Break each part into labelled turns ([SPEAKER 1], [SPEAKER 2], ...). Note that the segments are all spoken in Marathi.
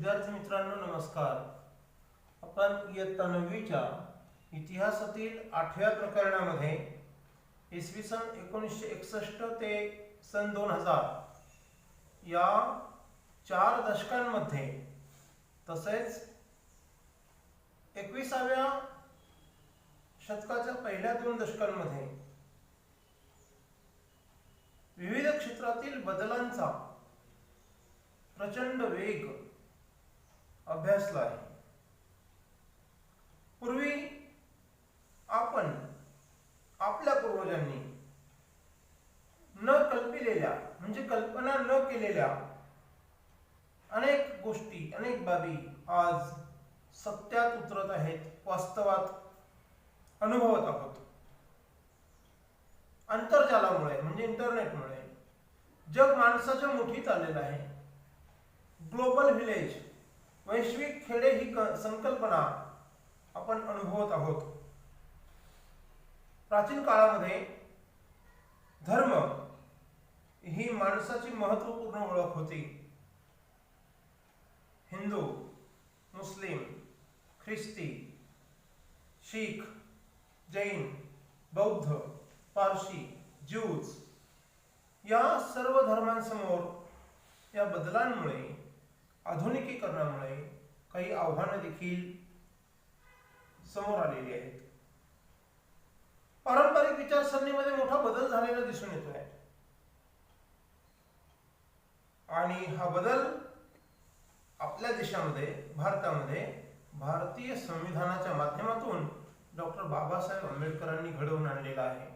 [SPEAKER 1] विद्यार्थी मित्रांनो नमस्कार। आपण इयत्ता 9वीच्या इतिहासातील 8व्या प्रकरणामध्ये इसवी सन 1961 ते सन 2000 या 4 दशकांमध्ये तसेच 21व्या शतकाच्या पहिल्या 2 दशकांमध्ये विविध क्षेत्रातील बदलांचा प्रचंड वेग अभ्यासला आहे। पूर्वी आपण आपल्या पूर्वजांनी न कल्पिलेल्या म्हणजे कल्पना न केलेल्या अनेक गोष्टी अनेक बाबी आज सत्यात उतरत आहेत, वास्तवात अनुभवत आहोत। अंतर्जालामुळे म्हणजे इंटरनेटमुळे जग माणसाच्या मुठीत आलेलं आहे। ग्लोबल व्हिलेज वैश्विक खेडे ही संकल्पना आपण अनुभवत आहोत। प्राचीन काळामध्ये धर्म ही माणसाची महत्त्वपूर्ण ओळख होती। हिंदू, मुस्लिम, ख्रिस्ती, शीख, जैन, बौद्ध, पारशी, ज्यूज या सर्व धर्मांसमोर या बदलांमुळे आधुनिकीकरणामुळे काही आव्हाने देखील समोर आलेली आहेत। पारंपरिक विचारसरणीमध्ये मोठा बदल झालेला दिसून येतोय आणि हा बदल आपल्या देशामध्ये भारतामध्ये भारतीय संविधानाच्या माध्यमातून डॉक्टर बाबासाहेब आंबेडकरांनी घडवून आणलेला आहे।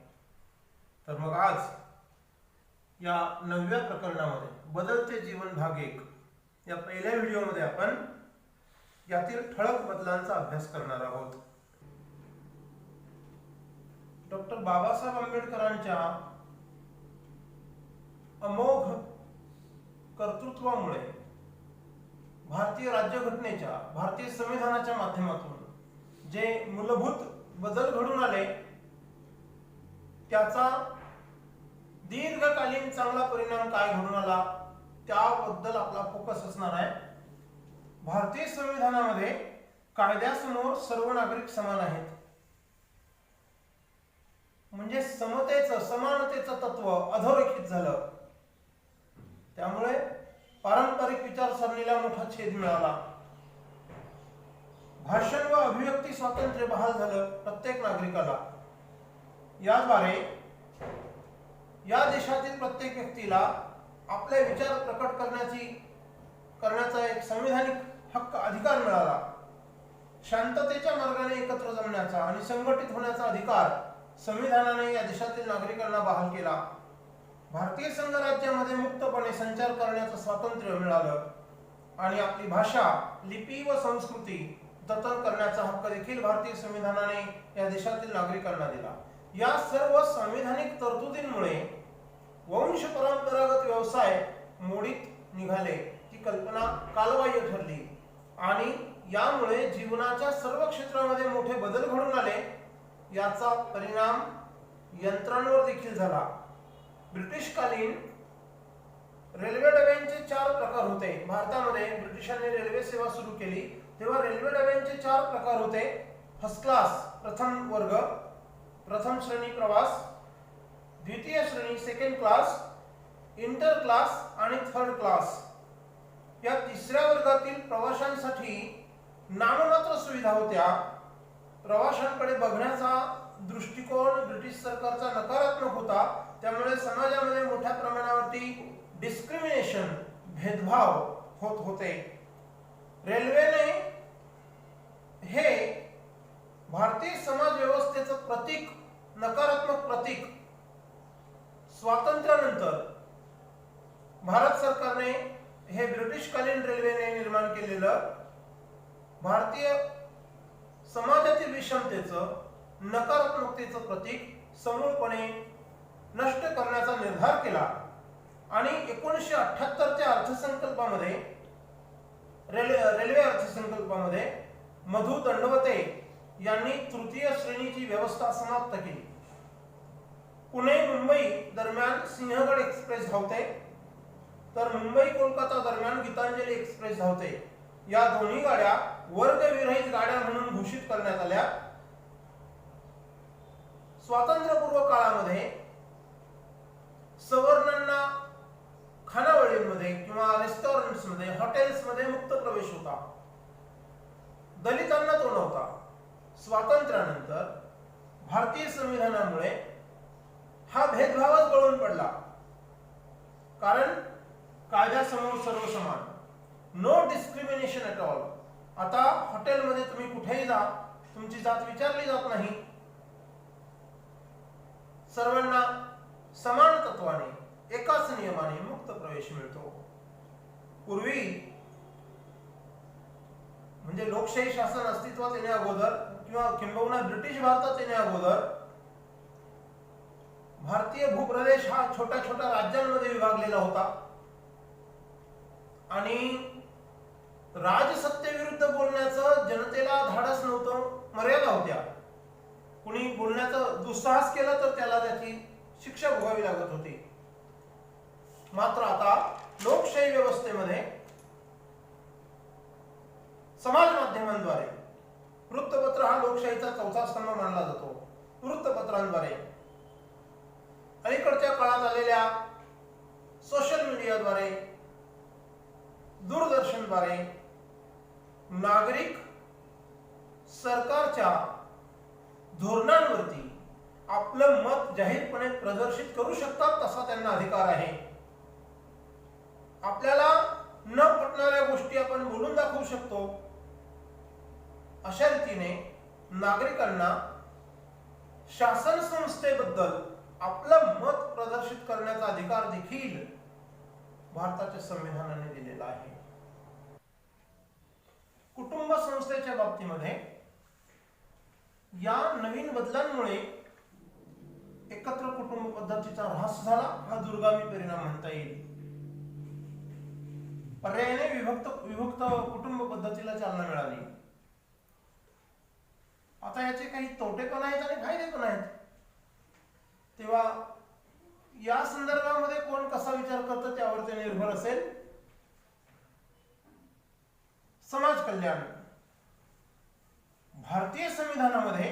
[SPEAKER 1] तर मग आज या 9व्या प्रकरणामध्ये बदलते जीवन भाग 1 या पहिल्या व्हिडिओमध्ये आपण यातील ठळक बदलांचा अभ्यास करणार आहोत। डॉक्टर बाबासाहेब आंबेडकरांच्या अमोघ कर्तृत्वामुळे भारतीय राज्यघटनेच्या भारतीय संविधानाच्या माध्यमातून जे मूलभूत बदल घडून आले त्याचा दीर्घकालीन चांगला परिणाम काय घडून आला त्याबद्दल आपला फोकस असणार आहे। भारतीय संविधानामध्ये कायद्यासमोर सर्व नागरिक समान आहेत म्हणजे समतेचं समानतेचं तत्व अधोरेखित झालं। त्यामुळे पारंपरिक विचारसरणीला मोठा छेद मिळाला। भाषण व अभिव्यक्ती स्वातंत्र्य बहाल झालं प्रत्येक नागरिकाला। याद्वारे या देशातील प्रत्येक व्यक्तीला आपले विचार प्रकट करण्याचा एक संविधानिक हक्क अधिकार मिळाला। शांततेच्या मार्गाने एकत्र जमण्याचा आणि संघटित होण्याचा अधिकार संविधानाने या देशातील नागरिकांना बहाल केला। भारतीय संघराज्यामध्ये मुक्तपणे संचार करण्याचं स्वातंत्र्य मिळालं आणि आपली भाषा, लिपी व संस्कृती जतन करण्याचा हक्क देखील भारतीय संविधानाने या देशातील नागरिकांना दिला। या सर्व संविधानिक तरतुदींमुळे वंश परंपरागत व्यवसाय मोडीत निघाले, ती कल्पना कालबाह्य ठरली आणि यामुळे जीवनाच्या सर्व क्षेत्रामध्ये मोठे बदल घडून आले। याचा परिणाम यंत्रांवर देखील झाला। ब्रिटिशकालीन रेल्वे डब्यांचे 4 प्रकार होते। भारतामध्ये ब्रिटिशांनी रेल्वे सेवा सुरू केली तेव्हा रेल्वे डब्यांचे 4 प्रकार होते। फर्स्ट क्लास प्रथम वर्ग, प्रथम श्रेणी प्रवास, द्वितीय श्रेणी सेकंड क्लास, इंटर क्लास आणि थर्ड क्लास। या तिसऱ्या वर्गातील प्रवाशांसाठी नाममात्र सुविधा होत्या। प्रवाशांकडे बघण्याचा दृष्टिकोन ब्रिटिश सरकारचा नकारात्मक होता, त्यामुळे समाजामध्ये मोठ्या प्रमाणावरती डिस्क्रिमिनेशन भेदभाव होत होते। रेल्वेने हे भारतीय समाज व्यवस्थेचं प्रतीक, नकारात्मक प्रतीक स्वातंत्र्यानंतर भारत सरकारने हे ब्रिटिशकालीन रेल्वेने निर्माण केलेलं भारतीय समाजातील विषमतेचं, नकारात्मकतेचं प्रतीक समूळपणे नष्ट करण्याचा निर्धार केला आणि 1978च्या अर्थसंकल्पामध्ये रेल्वे अर्थसंकल्पामध्ये मधु दंडवते यांनी तृतीय श्रेणीची व्यवस्था समाप्त केली। पुणे मुंबई दरम्यान सिंहगड एक्सप्रेस धावते तर मुंबई कोलकाता दरम्यान गीतांजली एक्सप्रेस धावते। या दोन्ही गाड्या वर्गविरहित गाड्या म्हणून घोषित करण्यात आल्या. स्वातंत्र्यपूर्व काळामध्ये सवर्णांना खानावळींमध्ये किंवा रेस्टॉरंट्समध्ये, हॉटेल्समध्ये मुक्त प्रवेश होता. दलितांना तो नव्हता. स्वातंत्र्यानंतर भारतीय संविधानामुळे हा भेदभावच गळून पडला. कारण कायद्यासमोर सर्व समान, नो डिस्क्रिमिनेशन ॲट ऑल. आता हॉटेलमध्ये तुम्ही कुठेही जा, तुमची जात विचारली जात नाही. सर्वांना समान तत्वाने, एकाच नियमाने मुक्त प्रवेश मिळतो. पूर्वी म्हणजे लोकशाही शासन अस्तित्वात येण्या अगोदर किंवा किंबहुना ब्रिटिश भारतात येण्या अगोदर भारतीय भूप्रदेश हा छोट्या छोट्या राज्यांमध्ये विभागलेला होता आणि राजसत्तेविरुद्ध बोलण्याचं जनतेला धाडस नव्हतं, मर्यादा होत्या. कुणी बोलण्याचं दुस्साहस केलं तर त्याला त्याची शिक्षा भोगावी लागत होती. मात्र आता लोकशाही व्यवस्थेमध्ये समाज माध्यमांद्वारे, वृत्तपत्र हा लोकशाहीचा चौथा स्तंभ मानला जातो. वृत्तपत्रांद्वारे, अलीकडच्या काळात आलेल्या सोशल मीडियाद्वारे, दूरदर्शनद्वारे नागरिक सरकारच्या धोरणांवरती आपलं मत जाहीरपणे प्रदर्शित करू शकतात, तसा त्यांना अधिकार आहे. आपल्याला न पटणाऱ्या गोष्टी आपण बोलून दाखवू शकतो. अशा रीतीने नागरिकांना शासन संस्थेबद्दल आपलं मत प्रदर्शित करण्याचा अधिकार देखील भारताच्या संविधानाने दिलेला आहे. कुटुंब संस्थेच्या बाबतीमध्ये या नवीन बदलांमुळे एकत्र कुटुंब पद्धतीचा ऱ्हास झाला, हा दुर्गामी परिणाम म्हणता येईल. पर्यायाने विभक्त कुटुंब पद्धतीला चालना मिळाली. आता याचे काही तोटे पण आहेत आणि फायदे पण आहेत. तेव्हा या संदर्भामध्ये कोण कसा विचार करतो त्यावर ते निर्भर असेल. समाज कल्याण. भारतीय संविधानामध्ये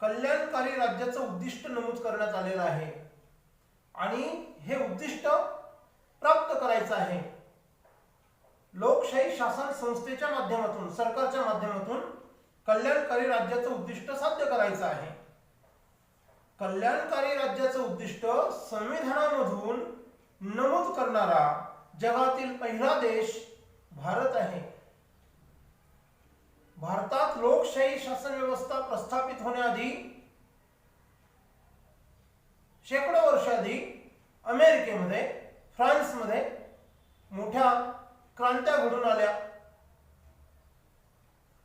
[SPEAKER 1] कल्याणकारी राज्याचं उद्दिष्ट नमूद करण्यात आलेलं आहे आणि हे उद्दिष्ट प्राप्त करायचं आहे. लोकशाही शासन संस्थेच्या माध्यमातून, सरकारच्या माध्यमातून कल्याणकारी राज्याचं उद्दिष्ट साध्य करायचं आहे. कल्याणकारी राज्याचं उद्दिष्ट संविधानामधून नमूद करणारा जगातील पहिला देश भारत आहे. भारतात लोकशाही शासन व्यवस्था प्रस्थापित होण्याआधी शेकडो वर्षाआधी अमेरिकेमध्ये, फ्रान्समध्ये मोठ्या क्रांत्या घडून आल्या.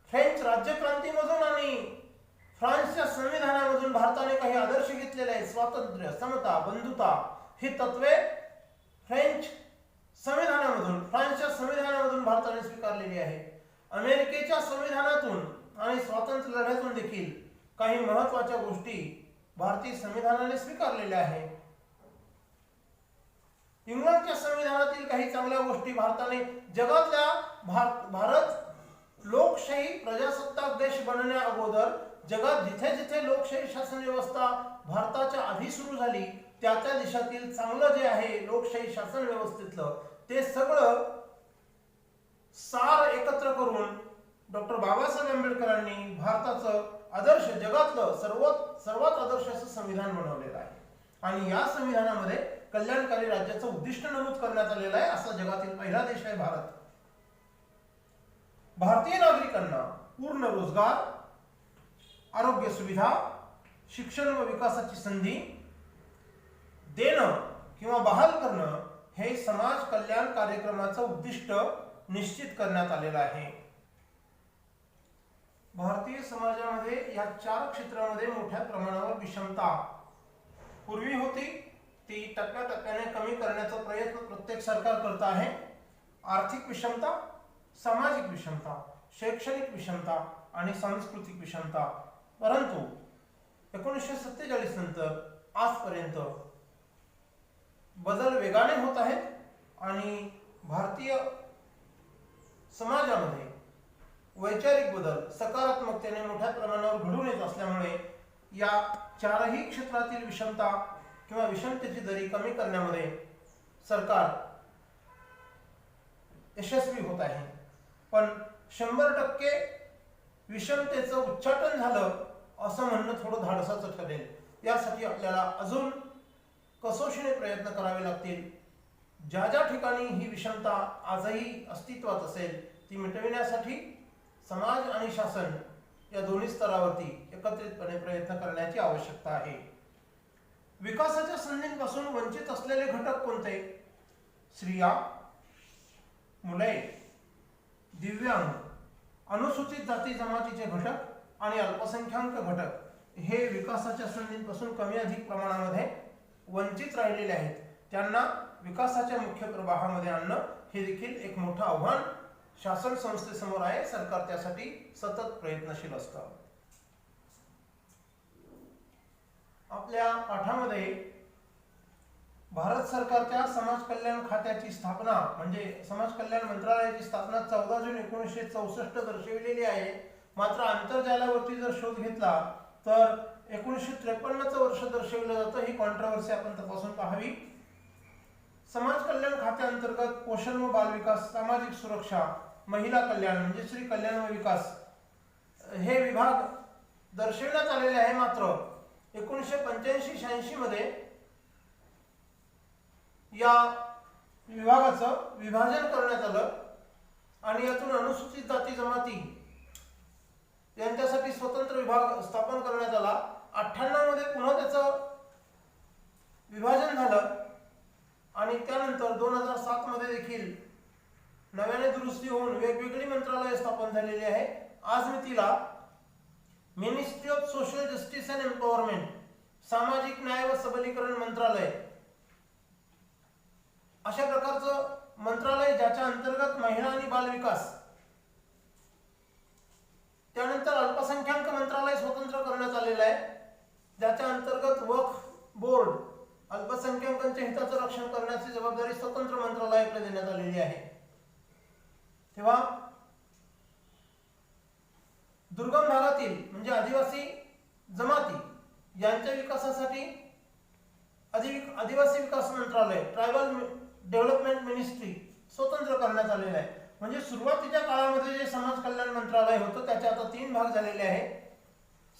[SPEAKER 1] फ्रेंच राज्यक्रांतीमधून आणि फ्रान्सच्या संविधानामधून भारताने काही आदर्श घेतलेले आहेत. स्वातंत्र्य, समता, बंधुता ही तत्वे फ्रेंच संविधानामधून, फ्रान्सच्या संविधानामधून भारताने स्वीकारलेली आहे. अमेरिकेच्या संविधानातून आणि स्वातंत्र्य लढ्यातून देखील काही महत्त्वाच्या गोष्टी भारतीय संविधानाने स्वीकारलेल्या आहेत. इंग्लंडच्या संविधानातील काही चांगल्या गोष्टी भारताने जगातल्या भारत लोकशाही प्रजासत्ताक देश बनण्या अगोदर जगात जिथे जिथे लोकशाही शासन व्यवस्था भारताच्या आधी सुरू झाली त्या त्या देशातील चांगलं जे आहे लोकशाही शासन व्यवस्थेतलं ते सगळं सार एकत्र करून डॉक्टर बाबासाहेब आंबेडकरांनी भारताचं आदर्श, जगातलं सर्वात आदर्श असं संविधान बनवलेलं आहे. आणि या संविधानामध्ये कल्याणकारी राज्याचं उद्दिष्ट नमूद करण्यात आलेलं आहे. असा जगातील पहिला देश आहे भारत. भारतीय नागरिकांना पूर्ण रोजगार, आरोग्य सुविधा, शिक्षण व विकासाची संधी देणं किंवा बहाल करणं हे समाज कल्याण कार्यक्रमाचं उद्दिष्ट निश्चित करण्यात आलेलं आहे. भारतीय समाजामध्ये या 4 क्षेत्रामध्ये मोठ्या प्रमाणावर विषमता पूर्वी होती, ती टप्प्याटप्प्याने कमी करण्याचा प्रयत्न प्रत्येक सरकार करत आहे. आर्थिक विषमता, सामाजिक विषमता, शैक्षणिक विषमता आणि सांस्कृतिक विषमता. परंतु 1947 नंतर आजपर्यंत बदल वेगाने होत आहेत आणि भारतीय समाजामध्ये वैचारिक बदल सकारात्मकतेने मोठ्या प्रमाणावर घडून येत असल्यामुळे या चारही क्षेत्रातील विषमता किंवा विषमतेची दरी कमी करण्यामध्ये सरकार यशस्वी होत आहे. पण 100% विषमतेचं उच्चाटन झालं असं म्हणणं थोडं धाडसाचं ठरेल. यासाठी आपल्याला अजून कसोशीने प्रयत्न करावे लागतील. ज्या ज्या ठिकाणी ही विषमता आजही अस्तित्वात असेल ती मिटविण्यासाठी समाज आणि शासन या दोन्ही स्तरावरती एकत्रितपणे प्रयत्न करण्याची आवश्यकता आहे. विकासाच्या संधींपासून वंचित असलेले घटक कोणते? स्त्रिया, मुले, दिव्यांग, अनुसूचित जाती जमातीचे घटक आणि अल्पसंख्याक घटक हे विकासाच्या संधींपासून कमी अधिक प्रमाणामध्ये वंचित राहिलेले आहेत. त्यांना विकासाच्या मुख्य प्रवाहामध्ये आणणं हे देखील एक मोठं आव्हान शासन संस्थेसमोर आहे. सरकार त्यासाठी सतत प्रयत्नशील असतं. आपल्या पाठामध्ये भारत सरकारच्या समाज कल्याण खात्याची स्थापना म्हणजे समाज कल्याण मंत्रालयाची स्थापना 14 जून 1964 दर्शविलेली आहे. मात्र आंतरजालावरती जर शोध घेतला तर 1953चं वर्ष दर्शविलं जातं. ही कॉन्ट्रोवर्सी आपण तपासून पाहावी. समाज कल्याण खात्याअंतर्गत पोषण व बाल विकास, सामाजिक सुरक्षा, महिला कल्याण म्हणजे स्त्री कल्याण व विकास हे विभाग दर्शविण्यात आलेले आहे. मात्र 1985-86 मध्ये या विभागाचं विभाजन करण्यात आलं आणि यातून अनुसूचित जाती जमाती यांच्यासाठी स्वतंत्र विभाग स्थापन करण्यात आला. 98 मध्ये पुन्हा त्याचं विभाजन झालं आणि त्यानंतर 2007 मध्ये देखील नव्याने दुरुस्ती होऊन वेगवेगळी मंत्रालये स्थापन झालेली आहे. आज मी तिला ministry of social justice and empowerment, सामाजिक न्याय व सबलीकरण मंत्रालय अशा प्रकारचं मंत्रालय ज्याच्या अंतर्गत महिला आणि बाल विकास, त्यानंतर अल्पसंख्याक मंत्रालय स्वतंत्र करण्यात आलेलं आहे ज्याच्या अंतर्गत वक्फ बोर्ड अल्पसंख्याकांच्या हिताचं रक्षण करण्याची जबाबदारी स्वतंत्र मंत्रालयाकडे देण्यात आलेली आहे. तेव्हा दुर्गम भागातील म्हणजे आदिवासी जमाती यांच्या विकासासाठी आदिवासी विकास मंत्रालय, ट्रायबल डेव्हलपमेंट मिनिस्ट्री स्वतंत्र करण्यात आलेलं आहे. म्हणजे सुरुवातीच्या काळामध्ये जे समाज कल्याण मंत्रालय होतं त्याचे आता 3 भाग झालेले आहेत.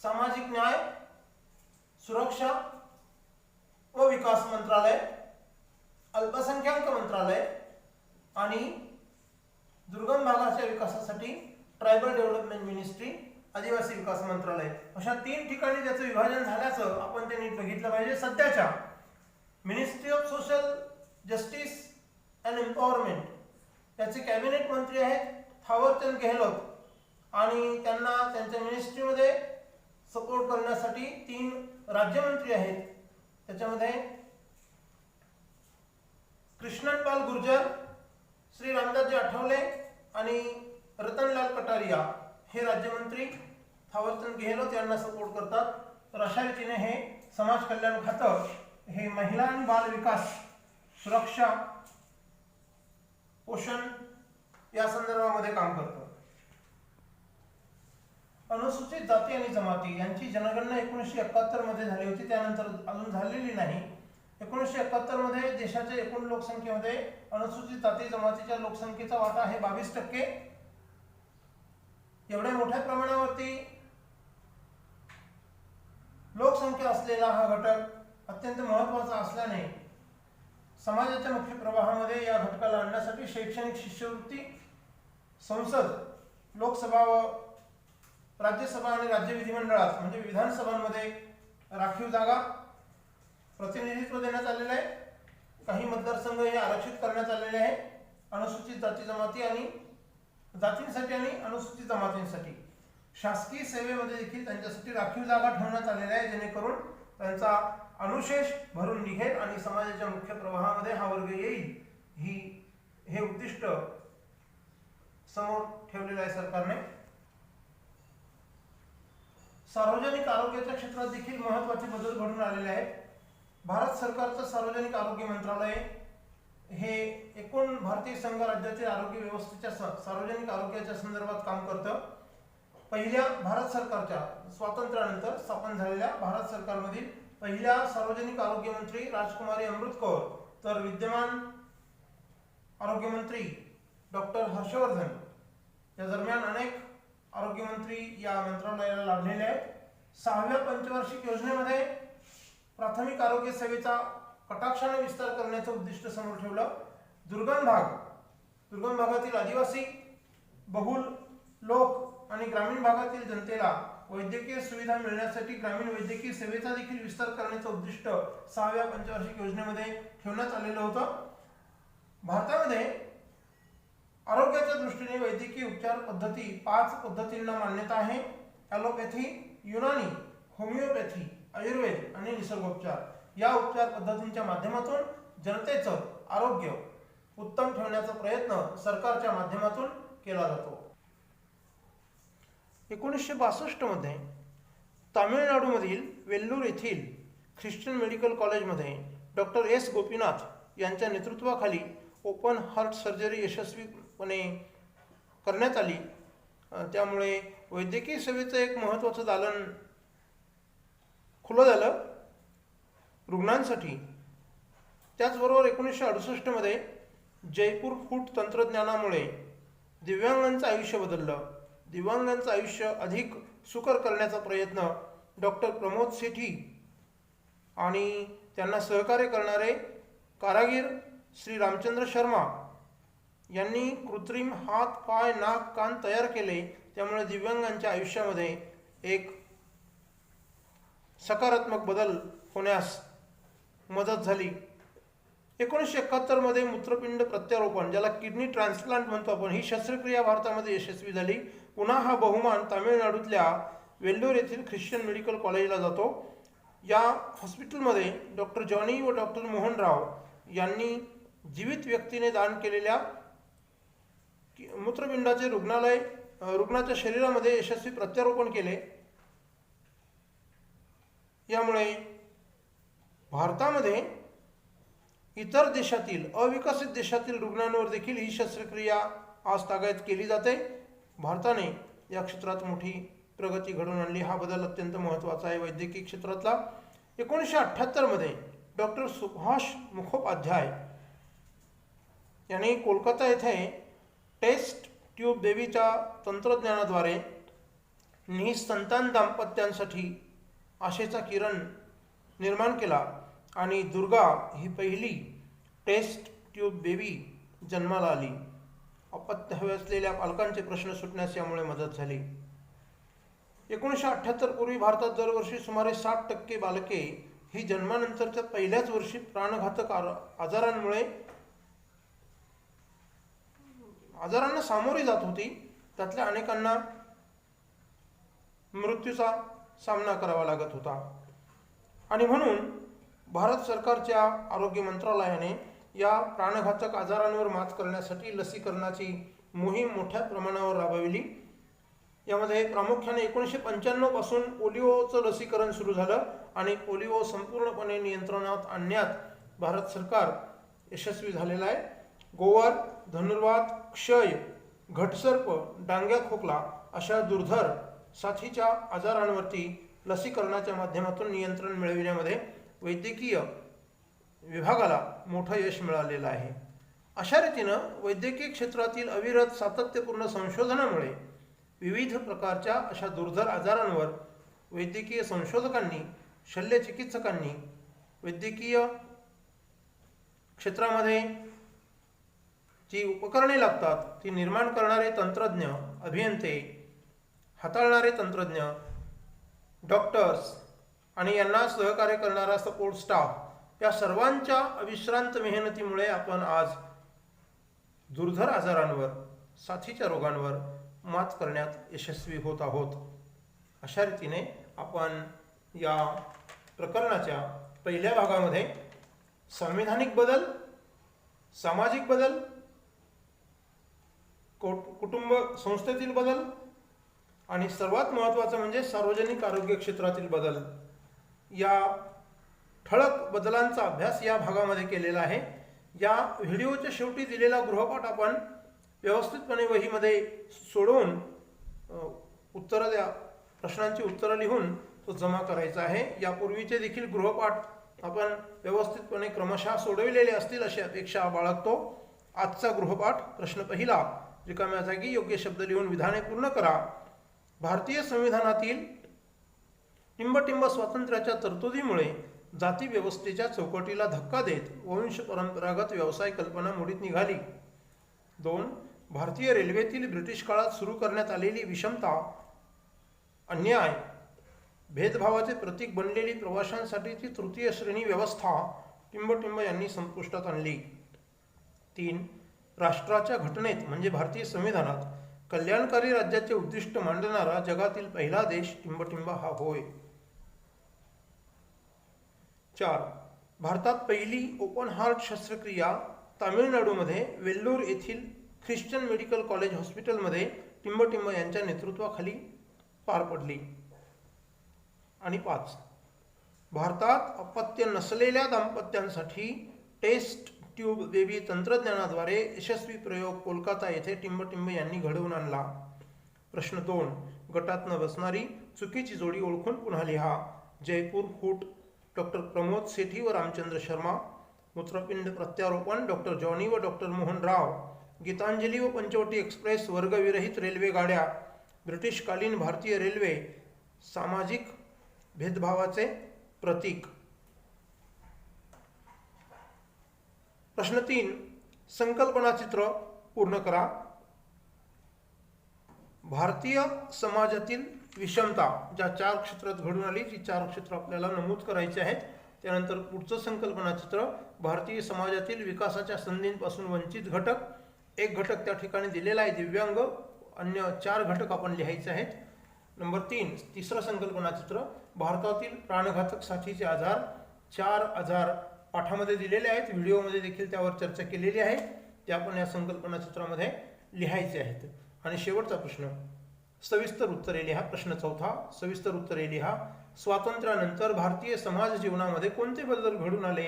[SPEAKER 1] सामाजिक न्याय, सुरक्षा व विकास मंत्रालय, अल्पसंख्याक मंत्रालय आणि दुर्गम भागाच्या विकासासाठी ट्रायबल डेव्हलपमेंट मिनिस्ट्री, आदिवासी विकास मंत्रालय अशा 3 ठिकाणी त्याचं विभाजन झाल्याचं आपण ते नीट बघितलं पाहिजे. सध्याच्या ministry of social justice and empowerment त्याचे कॅबिनेट मंत्री आहेत थावरचंद गेहलोत आणि त्यांना त्यांच्या मिनिस्ट्रीमध्ये सपोर्ट करण्यासाठी 3 राज्यमंत्री आहेत. त्याच्यामध्ये कृष्णनपाल गुर्जर, श्री रामदासजी आठवले आणि रतनलाल कटारिया हे राज्यमंत्री थावरचंद गेहलोत यांना सपोर्ट करतात. तर अशा रीतीने हे समाज कल्याण खातं हे महिला आणि बाल विकास, सुरक्षा, पोषण या संदर्भामध्ये काम करतं. अनुसूचित जाती आणि जमाती यांची जनगणना 1971 मध्ये झाली होती. त्यानंतर अजून झालेली नाही. 1971 मध्ये देशाच्या एकूण लोकसंख्येमध्ये अनुसूचित जाती जमातीच्या लोकसंख्येचा वाटा आहे 22%. एवढ्या मोठ्या प्रमाणावरती लोकसंख्या असलेला हा घटक अत्यंत महत्त्वाचा असल्याने समाजाच्या मुख्य प्रवाहामध्ये या घटकाला आणण्यासाठी शैक्षणिक शिष्यवृत्ती, संसद, लोकसभा व राज्यसभा आणि राज्य विधिमंडळात म्हणजे विधानसभांमध्ये राखीव जागा प्रतिनिधित्व देण्यात आलेलं आहे. काही मतदारसंघ हे आरक्षित करण्यात आलेले आहे अनुसूचित जाती जमाती आणि जातींसाठी आणि अनुसूचित जमातींसाठी. शासकीय सेवेमध्ये देखील त्यांच्यासाठी राखीव जागा ठेवण्यात आलेल्या आहे जेणेकरून त्यांचा अनुशेष भरून निघेल आणि समाजाच्या मुख्य प्रवाहामध्ये हा वर्ग येईल हे उद्दिष्ट समोर ठेवलेलं आहे सरकारने. सार्वजनिक आरोग्याच्या क्षेत्रात देखील महत्त्वाचे बदल घडून आलेले आहेत. भारत सरकारचं सार्वजनिक आरोग्य मंत्रालय हे एकूण भारतीय संघ राज्यातील आरोग्य व्यवस्थेच्या सार्वजनिक आरोग्याच्या संदर्भात काम करतं. पहिल्या भारत सरकारच्या स्वातंत्र्यानंतर स्थापन झालेल्या भारत सरकारमधील पहिल्या सार्वजनिक आरोग्य मंत्री राजकुमारी अमृत कौर, तर विद्यमान आरोग्य मंत्री डॉक्टर हर्षवर्धन या दरम्यान अनेक आरोग्यमंत्री या मंत्रालयाला लाभलेले आहेत. 6व्या पंचवार्षिक योजनेमध्ये प्राथमिक आरोग्य सेवेचा कटाक्षाने विस्तार करण्याचं उद्दिष्ट समोर ठेवलं. दुर्गम भागातील आदिवासी बहुल लोक आणि ग्रामीण भागातील जनतेला वैद्यकीय सुविधा मिळण्यासाठी ग्रामीण वैद्यकीय सेवेचा देखील विस्तार करण्याचं उद्दिष्ट 6व्या पंचवार्षिक योजनेमध्ये ठेवण्यात आलेलं होतं. भारतामध्ये आरोग्याच्या दृष्टीने वैद्यकीय उपचार पद्धती 5 पद्धतींना मान्यता आहे. ॲलोपॅथी, युनानी, होमिओपॅथी, आयुर्वेद आणि निसर्गोपचार या उपचार पद्धतींच्या माध्यमातून जनतेचं आरोग्य उत्तम ठेवण्याचा प्रयत्न सरकारच्या माध्यमातून केला जातो. 1962 मध्ये तामिळनाडूमधील वेल्लूर येथील ख्रिश्चन मेडिकल कॉलेजमध्ये डॉक्टर एस गोपीनाथ यांच्या नेतृत्वाखाली ओपन हार्ट सर्जरी यशस्वीपणे करण्यात आली. त्यामुळे वैद्यकीय सेवेचं एक महत्त्वाचं दालन खुलं झालं रुग्णांसाठी. त्याचबरोबर 1968 मध्ये जयपूर फूट तंत्रज्ञानामुळे दिव्यांगांचं आयुष्य बदललं. दिव्यांगांचं आयुष्य अधिक सुकर करण्याचा प्रयत्न डॉक्टर प्रमोद सेठी आणि त्यांना सहकार्य करणारे कारागीर श्री रामचंद्र शर्मा यांनी कृत्रिम हात, पाय, नाक, कान तयार केले. त्यामुळे दिव्यांगांच्या आयुष्यामध्ये एक सकारात्मक बदल होण्यास मदत झाली. 1971 मध्ये मूत्रपिंड प्रत्यारोपण, ज्याला किडनी ट्रान्सप्लांट म्हणतो आपण, ही शस्त्रक्रिया भारतामध्ये यशस्वी झाली. पुन्हा हा बहुमान तामिळनाडूतल्या वेल्लोर येथील ख्रिश्चन मेडिकल कॉलेजला जातो. या हॉस्पिटलमध्ये डॉक्टर जॉनी व डॉक्टर मोहनराव यांनी जीवित व्यक्तीने दान केलेल्या मूत्रपिंडाचे रुग्णाच्या शरीरामध्ये यशस्वी प्रत्यारोपण केले. यामुळे भारतामध्ये इतर देशातील, अविकसित देशातील रुग्णांवर देखील ही शस्त्रक्रिया आज तागायत केली जाते. भारताने या क्षेत्रात मोठी प्रगती घडवून आणली. हा बदल अत्यंत महत्त्वाचा आहे वैद्यकीय क्षेत्रातला. 1978 मध्ये डॉक्टर सुभाष मुखोपाध्याय यांनी कोलकाता येथे टेस्ट ट्यूब बेबीच्या तंत्रज्ञानाद्वारे निःसंतान दाम्पत्यांसाठी आशेचा किरण निर्माण केला आणि दुर्गा ही पहिली टेस्ट ट्यूब बेबी जन्माला आली. अपत्य हवे असलेल्या पालकांचे प्रश्न सुटण्यास यामुळे मदत झाली. 1978 पूर्वी भारतात दरवर्षी सुमारे 60% बालके ही जन्मानंतरच्या पहिल्याच वर्षी प्राणघातक आजारांना सामोरी जात होती. त्यातल्या अनेकांना मृत्यूचा सामना करावा लागत होता. आणि म्हणून भारत सरकारच्या आरोग्य मंत्रालयाने या प्राणघातक आजारांवर मात करण्यासाठी लसीकरणाची मोहीम मोठ्या प्रमाणावर राबविली. यामध्ये प्रामुख्याने 1995 पासून पोलिओचं लसीकरण सुरू झालं आणि पोलिओ संपूर्णपणे नियंत्रणात आणण्यात भारत सरकार यशस्वी झालेलं आहे. गोवर, धनुर्वात, क्षय, घटसर्प, डांग्या खोकला अशा दुर्धर साथीच्या आजारांवरती लसीकरणाच्या माध्यमातून नियंत्रण मिळविण्यामध्ये वैद्यकीय विभागाला मोठं यश मिळालेलं आहे. अशा रीतीनं वैद्यकीय क्षेत्रातील अविरत सातत्यपूर्ण संशोधनामुळे विविध प्रकारच्या अशा दुर्धर आजारांवर वैद्यकीय संशोधकांनी, शल्यचिकित्सकांनी, वैद्यकीय क्षेत्रामध्ये जी उपकरणे लागतात ती निर्माण करणारे तंत्रज्ञ, अभियंते, हाताळणारे तंत्रज्ञ, डॉक्टर्स आणि यांना सहकार्य करणारा सपोर्ट स्टाफ, या सर्वांच्या अविश्रांत मेहनतीमुळे आपण आज दुर्धर आजारांवर, साथीच्या रोगांवर मात करण्यात यशस्वी होत आहोत. अशा रीतीने आपण या प्रकरणाच्या पहिल्या भागामध्ये संवैधानिक बदल, सामाजिक बदल, कुटुंब संस्थेतील बदल आणि सर्वात महत्त्वाचं म्हणजे सार्वजनिक आरोग्य क्षेत्रातील बदल, या ठळक बदलांचा अभ्यास या भागामध्ये केलेला आहे. या व्हिडिओच्या शेवटी दिलेला गृहपाठ आपण व्यवस्थितपणे वहीमध्ये सोडवून उत्तरं द्या, प्रश्नांची उत्तरं लिहून तो जमा करायचा आहे. यापूर्वीचे देखील गृहपाठ आपण व्यवस्थितपणे क्रमशः सोडविलेले असतील अशी अपेक्षा बाळगतो. आजचा गृहपाठ प्रश्न पहिला, रिकाम्या जागी योग्य शब्द लिहून विधाने पूर्ण करा. भारतीय संविधानातील टिंबटिंब स्वातंत्र्याच्या तरतुदीमुळे जाती व्यवस्थेच्या चौकटीला धक्का देत वंश परंपरागत व्यवसाय कल्पना मोडीत निघाली. 2. भारतीय रेल्वेतील ब्रिटिश काळात सुरू करण्यात आलेली विषमता, अन्याय, भेदभावाचे प्रतीक बनलेली प्रवाशांसाठीची तृतीय श्रेणी व्यवस्था टिंबटिंब यांनी संपुष्टात आणली. 3. राष्ट्राच्या घटनेत म्हणजे भारतीय संविधानात कल्याणकारी राज्याचे उद्दिष्ट मांडणारा जगातील पहिला देश टिंबटिंब हा होय. 4. भारतात पहिली ओपन हार्ट शस्त्रक्रिया तामिळनाडूमध्ये वेल्लोर येथील ख्रिश्चन मेडिकल कॉलेज हॉस्पिटलमध्ये टिंबटिंब यांच्या नेतृत्वाखाली पार पडली. आणि 5. भारतात अपत्य नसलेल्या दाम्पत्यांसाठी टेस्ट ट्यूब बेबी तंत्रज्ञानाद्वारे यशस्वी प्रयोग कोलकाता येथे टिंबटिंब यांनी घडवून आणला. प्रश्न 2. गटात न बसणारी चुकीची जोडी ओळखून पुन्हा लिहा. जयपूर फूट डॉक्टर प्रमोद सेठी व रामचंद्र शर्मा. मूत्रपिंड प्रत्यारोपण डॉक्टर जॉनी व डॉक्टर मोहन राव. गीतांजली व पंचवटी एक्सप्रेस वर्गविरहित रेल्वे गाड्या. ब्रिटिशकालीन भारतीय रेल्वे सामाजिक भेदभावाचे प्रतीक. प्रश्न 3. संकल्पना चित्र पूर्ण करा. भारतीय समाजातील विषमता ज्या 4 क्षेत्रात घडून आली ती 4 क्षेत्र आपल्याला नमूद करायची आहेत. त्यानंतर पुढचं संकल्पना चित्र, भारतीय समाजातील विकासाच्या संधींपासून वंचित घटक, एक घटक त्या ठिकाणी दिलेला आहे दिव्यांग, अन्य 4 घटक आपण लिहायचे आहेत. नंबर 3, तिसरं संकल्पना चित्र, भारतातील प्राणघातक साथीचे आजार, 4 आजार पाठामध्ये दिलेले आहेत, व्हिडिओमध्ये देखील त्यावर चर्चा केलेली आहे, ते आपण या संकल्पना चित्रामध्ये लिहायचे आहेत. आणि शेवटचा प्रश्न, सविस्तर उत्तरे लिहा. प्रश्न 4, सविस्तर उत्तरे लिहा. स्वातंत्र्यानंतर भारतीय समाज जीवनामध्ये कोणते बदल घडून आले?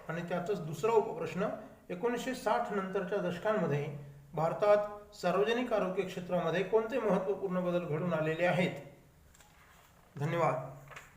[SPEAKER 1] आणि त्यातच दुसरा उपप्रश्न, 1960 नंतरच्या दशकांमध्ये भारतात सार्वजनिक आरोग्य क्षेत्रामध्ये कोणते महत्त्वपूर्ण बदल घडून आलेले आहेत? धन्यवाद.